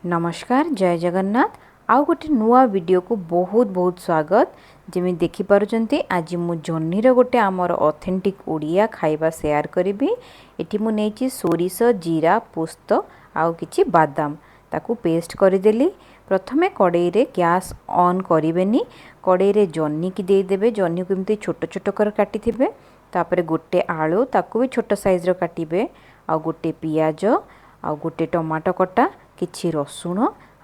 नमस्कार जय जगन्नाथ आउ गोटे नुआ वीडियो को बहुत बहुत स्वागत। जमी देखिपुंट आज मु जह्नीर गोटे आमर ऑथेंटिक ओडिया खाइबा शेयर करी। एटी मु नेची सोरिष जीरा पोस्तो आउ किछि बादाम ताकू पेस्ट करदेली। प्रथमे कड़ाई रे गैस ऑन करेनि। कड़ाई रे जह्नी की देदेवे। जह्नी को एमती छोट छोट कर काटी थिबे। तापरे गोटे आलू ताकू भी छोट साइज रो काटिबे। आ गोटे पियाज आ गोटे टमाटो कटा किछि रसुण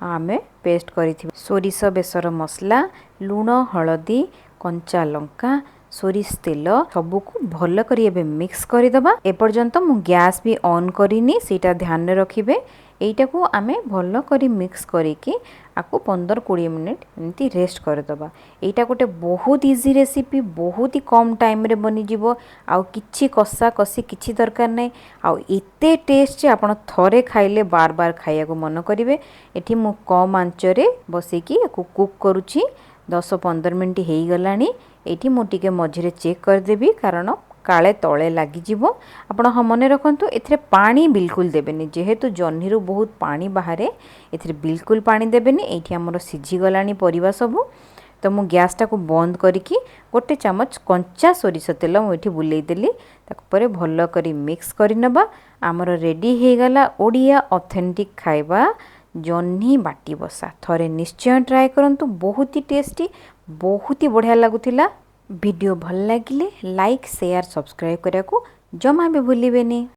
आमे पेस्ट करिथिबे। सोरिष बेसर मसला लूण हलदी कंचा लंका सोरिष तेल सबू को भल करी एबे मिक्स करदबा। एपर्यंत मु गैस भी ऑन करिनी सेटा ध्यान रखिबे। एटा को आमे भल करी मिक्स करिकी आकु 15-20 मिनिट एमती रेस्ट करदबा। एटा गोटे बहुत इजी रेसिपी बहुत ही कम टाइम रे बनी जिवो। आउ किछि कसा कसी किछि दरकार नै। आउ एते टेस्ट जे आपण थरे खाइले बार बार खाइया को मन करिवे। एठी मु कम आंच रे बसेकी आकु कुक करूची। 10-15 मिनिट हेई गलानी। एठी मु टिके मझिरे चेक कर देबी कारण काले तले लागी जिवो। आपण ह मने रखंतु एथिरे पानी बिल्कुल देबेनी जेहेतु जह्नी रु बहुत पानी बाहरे। एथिरे बिल्कुल पानी देबेनी। एठी हमर सिझी गलानी परिबा सबु। तो मु गैस टा को बंद करिकी गोटे चामच कंचा सोरिष तेल मु एठी बुलेई देली। ताक परे भल्ल करी मिक्स करि नबा। हमर रेडी हे गला ओडिया ऑथेंटिक खाइबा जह्नी बाटी बसा। थरे निश्चय ट्राई करंतु बहुत ही टेस्टी बहुत ही बढ़िया लागुथिला। वीडियो भल लागिले लाइक शेयर सब्सक्राइब करिया को जमा भी भूलिबेनी।